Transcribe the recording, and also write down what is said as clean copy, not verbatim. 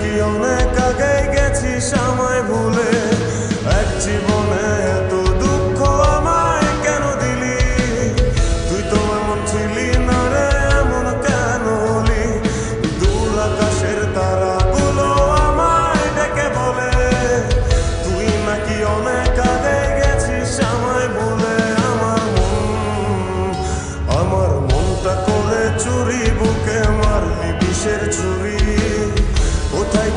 নাকি অনেক আগে গেছিস আমায় ভুলে? এক জীবনে এত দুঃখ আমায় কেন দিলি? তুই তো এমন ছিলি না রে, এমন কেন হলি? দূর আকাশের তারাগুলো আমায় ডেকে বলে তুই নাকি অনেক আগে গেছিস আমায় ভুলে। আমার মনটা করে চুরি, বুকে মারলি বিষের ছুরি। কোথায়